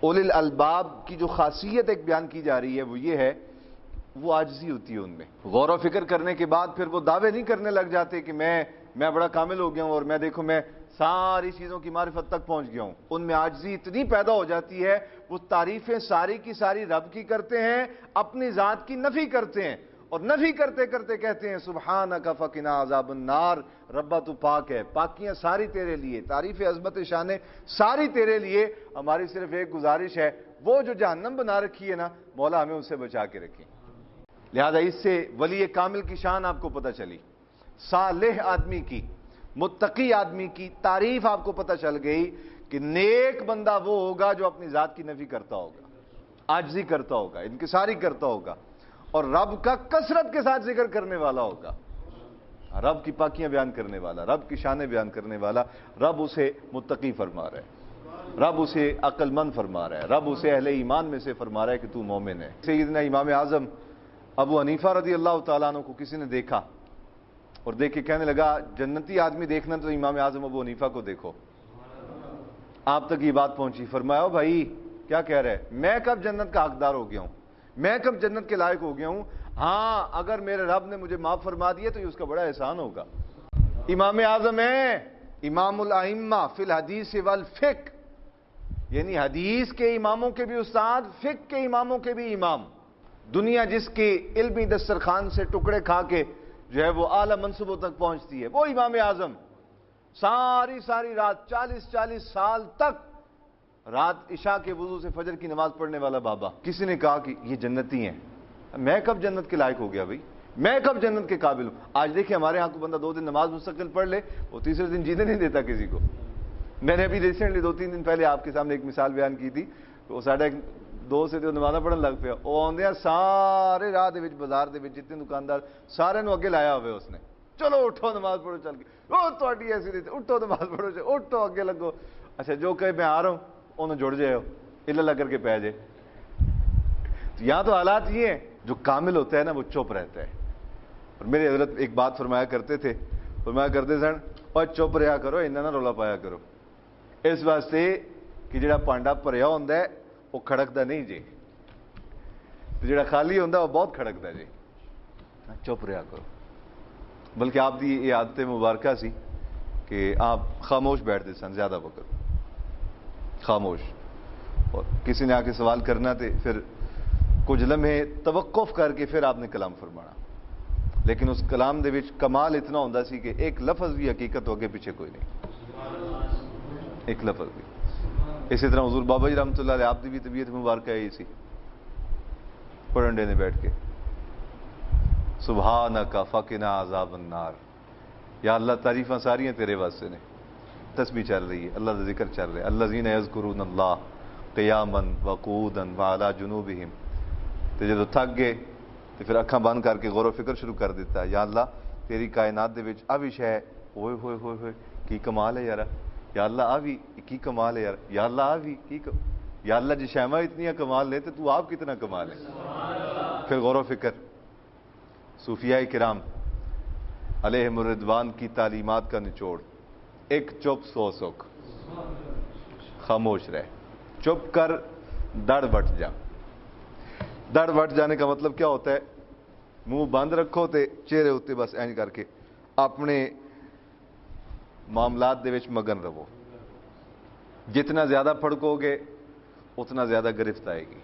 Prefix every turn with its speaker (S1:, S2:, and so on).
S1: اولی الالباب کی جو خاصیت ایک بیان کی جا رہی ہے وہ یہ ہے، وہ عاجزی ہوتی ہے ان میں۔ غور و فکر کرنے کے بعد پھر وہ دعوے نہیں کرنے لگ جاتے کہ میں بڑا کامل ہو گیا ہوں اور میں دیکھو میں ساری چیزوں کی معرفت تک پہنچ گیا ہوں۔ ان میں عاجزی اتنی پیدا ہو جاتی ہے، وہ تعریفیں ساری کی ساری رب کی کرتے ہیں، اپنی ذات کی نفی کرتے ہیں، اور نفی کرتے کرتے کہتے ہیں سبحانک فقنا عذاب النار، ربا تو پاک ہے، پاکیاں ساری تیرے لیے، تعریف عظمت شان ساری تیرے لیے۔ ہماری صرف ایک گزارش ہے، وہ جو جہنم بنا رکھی ہے نا، مولا ہمیں اس سے بچا کے رکھیں۔ لہذا اس سے ولی کامل کی شان آپ کو پتہ چلی، صالح آدمی کی، متقی آدمی کی تعریف آپ کو پتہ چل گئی کہ نیک بندہ وہ ہوگا جو اپنی ذات کی نفی کرتا ہوگا، عاجزی کرتا ہوگا، انکساری کرتا ہوگا، اور رب کا کثرت کے ساتھ ذکر کرنے والا ہوگا، رب کی پاکیاں بیان کرنے والا، رب کی شانیں بیان کرنے والا۔ رب اسے متقی فرما رہا ہے، رب اسے عقل مند فرما رہا ہے، رب اسے اہل ایمان میں سے فرما رہا ہے کہ تو مومن ہے۔ سیدنا امام اعظم ابو حنیفہ رضی اللہ تعالیٰ عنہ کو کسی نے دیکھا اور دیکھ کے کہنے لگا جنتی آدمی دیکھنا تو امام اعظم ابو حنیفہ کو دیکھو۔ آپ تک یہ بات پہنچی، فرمایا او بھائی کیا کہہ رہے، میں کب جنت کا حقدار ہو گیا ہوں، میں کب جنت کے لائق ہو گیا ہوں؟ ہاں اگر میرے رب نے مجھے معاف فرما دیا تو یہ اس کا بڑا احسان ہوگا۔ امام اعظم ہے، امام الائمہ فی الحدیث والفقہ، یعنی حدیث کے اماموں کے بھی استاد، فقہ کے اماموں کے بھی امام۔ دنیا جس کے علمی دسترخوان سے ٹکڑے کھا کے جو ہے وہ اعلیٰ منصبوں تک پہنچتی ہے، وہ امام اعظم ساری رات 40 سال تک رات عشاء کے وضو سے فجر کی نماز پڑھنے والا بابا۔ کسی نے کہا کہ یہ جنتی ہیں، میں کب جنت کے لائق ہو گیا بھائی، میں کب جنت کے قابل ہوں؟ آج دیکھیں ہمارے ہاں کو بندہ 2 دن نماز مستقل پڑھ لے، وہ تیسرے دن جینے نہیں دیتا کسی کو۔ میں نے ابھی ریسنٹلی 2-3 دن پہلے آپ کے سامنے ایک مثال بیان کی تھی، وہ ساڈا ایک دوست سے نماز پڑھن لگ پیا، وہ آندے سارے راہ دے وچ بازار دے وچ جتنے دکاندار سارے نو اگے لایا ہوئے اس نے، چلو اٹھو نماز پڑھو چل کے، او تہاڈی ایسی نہیں، اٹھو نماز پڑھو، اٹھو اگے لگو، اچھا جو کہ میں آ رہا ہوں انہوں جڑ جائے ہو اللہ کر کے پہ جائے۔ یہاں تو حالات یہ ہیں، جو کامل ہوتا ہے نا وہ چپ رہتا ہے۔ اور میرے حضرت ایک بات فرمایا کرتے تھے، فرمایا کرتے سن اور چپ رہا کرو، انہاں نہ رولا پایا کرو، اس واسطے کہ جڑا پانڈا بھریا ہوندا ہے وہ کھڑکدا نہیں جی، جڑا خالی ہوندا وہ بہت کھڑکدا جی، چپ رہا کرو۔ بلکہ آپ دی یہ عادت مبارکہ سی کہ آپ خاموش بیٹھتے سن زیادہ وقت، خاموش، اور کسی نے آ کے سوال کرنا تھے پھر کچھ لمحے توقف کر کے پھر آپ نے کلام فرمانا، لیکن اس کلام دے وچ کمال اتنا ہوندا سی کہ ایک لفظ بھی حقیقت ہو کے پیچھے کوئی نہیں، ایک لفظ بھی۔ اسی طرح حضور بابا جی رحمۃ اللہ علیہ آپ کی بھی طبیعت مبارکہ ہے سی، پڑھنڈے نے بیٹھ کے سبحانک فقنا عذاب النار، یا اللہ تعریفاں ساریاں تیرے واسطے نے، تسبیح چل رہی ہے، اللہ کا ذکر چل رہا ہے، الذین یذکرون اللہ قیاما وقعودا وعلی جنوبہم۔ تو جب تھک گئے تو پھر اکھاں بند کر کے غور و فکر شروع کر دیتا، یا اللہ تیری کائنات دے وچ آ بھی شے، ہوئے ہوئے ہوئے ہوئے کی کمال ہے یار، یا اللہ آ بھی کی کمال ہے یار، یا اللہ آ بھی کی یا اللہ جی شیواں اتنی کمال ہے تو آپ کتنا کمال ہے۔ پھر غور و فکر، صوفیاء کرام علیہم الرضوان کی تعلیمات کا نچوڑ، ایک چپ 100 سکھ، خاموش رہ، چپ کر دڑ بٹ جا۔ دڑ بٹ جانے کا مطلب کیا ہوتا ہے؟ منہ بند رکھو تے چہرے ہوتے بس اینج کر کے اپنے معاملات دے وچ مگن رہو، جتنا زیادہ پھڑکو گے اتنا زیادہ گرفت آئے گی۔